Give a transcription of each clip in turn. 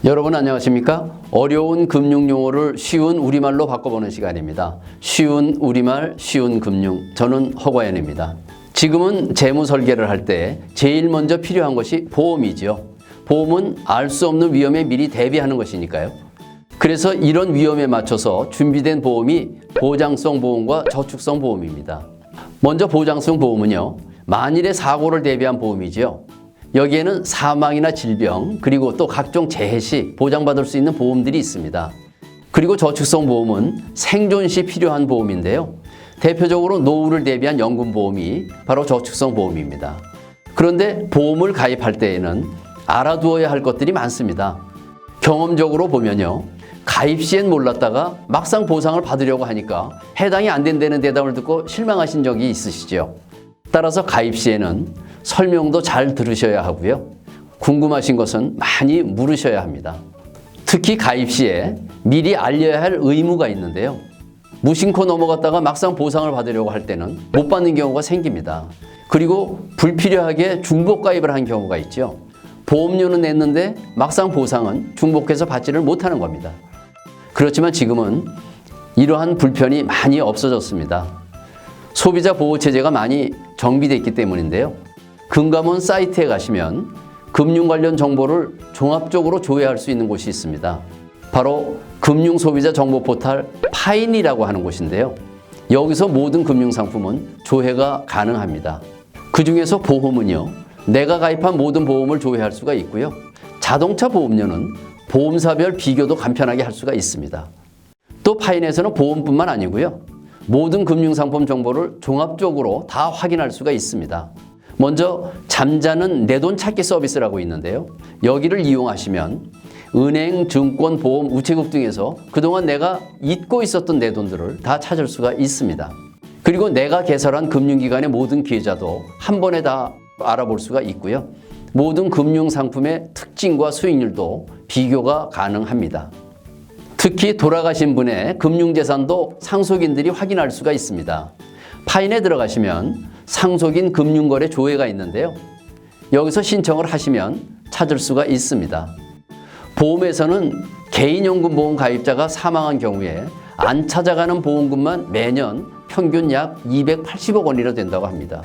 여러분 안녕하십니까? 어려운 금융 용어를 쉬운 우리말로 바꿔보는 시간입니다. 쉬운 우리말, 쉬운 금융. 저는 허과연입니다. 지금은 재무 설계를 할 때 제일 먼저 필요한 것이 보험이죠. 보험은 알 수 없는 위험에 미리 대비하는 것이니까요. 그래서 이런 위험에 맞춰서 준비된 보험이 보장성 보험과 저축성 보험입니다. 먼저 보장성 보험은요, 만일의 사고를 대비한 보험이죠. 여기에는 사망이나 질병, 그리고 또 각종 재해 시 보장받을 수 있는 보험들이 있습니다. 그리고 저축성 보험은 생존 시 필요한 보험인데요. 대표적으로 노후를 대비한 연금보험이 바로 저축성 보험입니다. 그런데 보험을 가입할 때에는 알아두어야 할 것들이 많습니다. 경험적으로 보면요, 가입 시엔 몰랐다가 막상 보상을 받으려고 하니까 해당이 안 된다는 대답을 듣고 실망하신 적이 있으시죠? 따라서 가입 시에는 설명도 잘 들으셔야 하고요. 궁금하신 것은 많이 물으셔야 합니다. 특히 가입 시에 미리 알려야 할 의무가 있는데요. 무심코 넘어갔다가 막상 보상을 받으려고 할 때는 못 받는 경우가 생깁니다. 그리고 불필요하게 중복 가입을 한 경우가 있죠. 보험료는 냈는데 막상 보상은 중복해서 받지를 못하는 겁니다. 그렇지만 지금은 이러한 불편이 많이 없어졌습니다. 소비자 보호체제가 많이 정비되어 있기 때문인데요. 금감원 사이트에 가시면 금융 관련 정보를 종합적으로 조회할 수 있는 곳이 있습니다. 바로 금융소비자 정보 포털 파인이라고 하는 곳인데요. 여기서 모든 금융상품은 조회가 가능합니다. 그 중에서 보험은요, 내가 가입한 모든 보험을 조회할 수가 있고요. 자동차 보험료는 보험사별 비교도 간편하게 할 수가 있습니다. 또 파인에서는 보험뿐만 아니고요, 모든 금융상품 정보를 종합적으로 다 확인할 수가 있습니다. 먼저 잠자는 내 돈 찾기 서비스라고 있는데요. 여기를 이용하시면 은행, 증권, 보험, 우체국 등에서 그동안 내가 잊고 있었던 내 돈들을 다 찾을 수가 있습니다. 그리고 내가 개설한 금융기관의 모든 계좌도 한 번에 다 알아볼 수가 있고요. 모든 금융상품의 특징과 수익률도 비교가 가능합니다. 특히 돌아가신 분의 금융재산도 상속인들이 확인할 수가 있습니다. 파인에 들어가시면 상속인 금융거래 조회가 있는데요. 여기서 신청을 하시면 찾을 수가 있습니다. 보험에서는 개인연금보험 가입자가 사망한 경우에 안 찾아가는 보험금만 매년 평균 약 280억 원이나 된다고 합니다.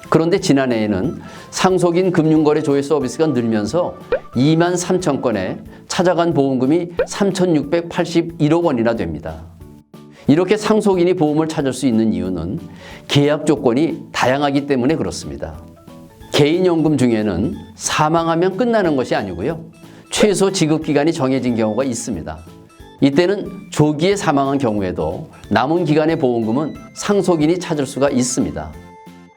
그런데 지난해에는 상속인 금융거래 조회 서비스가 늘면서 2만 3천 건에 찾아간 보험금이 3,681억 원이나 됩니다. 이렇게 상속인이 보험을 찾을 수 있는 이유는 계약 조건이 다양하기 때문에 그렇습니다. 개인연금 중에는 사망하면 끝나는 것이 아니고요. 최소 지급기간이 정해진 경우가 있습니다. 이때는 조기에 사망한 경우에도 남은 기간의 보험금은 상속인이 찾을 수가 있습니다.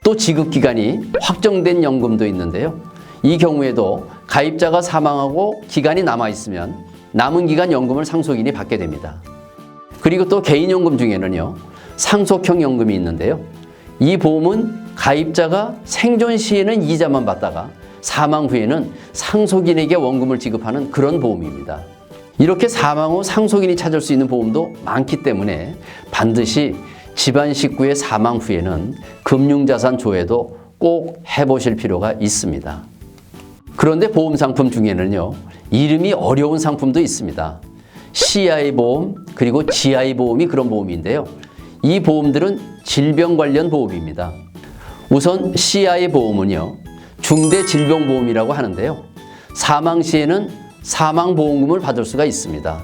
또 지급기간이 확정된 연금도 있는데요. 이 경우에도 가입자가 사망하고 기간이 남아있으면 남은 기간 연금을 상속인이 받게 됩니다. 그리고 또 개인연금 중에는요, 상속형 연금이 있는데요. 이 보험은 가입자가 생존 시에는 이자만 받다가 사망 후에는 상속인에게 원금을 지급하는 그런 보험입니다. 이렇게 사망 후 상속인이 찾을 수 있는 보험도 많기 때문에 반드시 집안 식구의 사망 후에는 금융자산 조회도 꼭 해보실 필요가 있습니다. 그런데 보험 상품 중에는요, 이름이 어려운 상품도 있습니다. CI 보험, 그리고 GI 보험이 그런 보험인데요. 이 보험들은 질병 관련 보험입니다. 우선 CI 보험은요, 중대질병보험이라고 하는데요. 사망 시에는 사망보험금을 받을 수가 있습니다.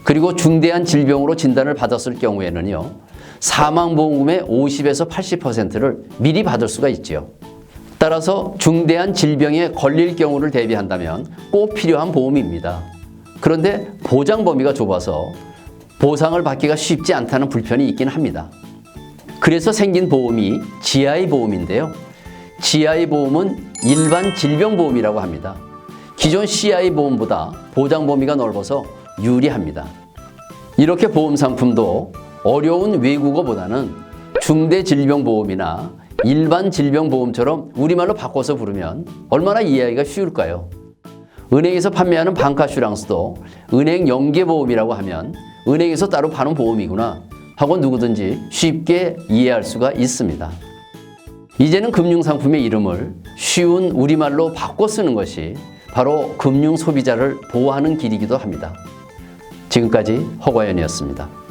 그리고 중대한 질병으로 진단을 받았을 경우에는요, 사망보험금의 50에서 80%를 미리 받을 수가 있죠. 따라서 중대한 질병에 걸릴 경우를 대비한다면 꼭 필요한 보험입니다. 그런데 보장 범위가 좁아서 보상을 받기가 쉽지 않다는 불편이 있긴 합니다. 그래서 생긴 보험이 GI 보험인데요. GI 보험은 일반 질병보험이라고 합니다. 기존 CI 보험보다 보장 범위가 넓어서 유리합니다. 이렇게 보험 상품도 어려운 외국어보다는 중대질병보험이나 일반 질병보험처럼 우리말로 바꿔서 부르면 얼마나 이해하기가 쉬울까요? 은행에서 판매하는 방카슈랑스도 은행 연계보험이라고 하면 은행에서 따로 파는 보험이구나 하고 누구든지 쉽게 이해할 수가 있습니다. 이제는 금융상품의 이름을 쉬운 우리말로 바꿔 쓰는 것이 바로 금융 소비자를 보호하는 길이기도 합니다. 지금까지 허과연이었습니다.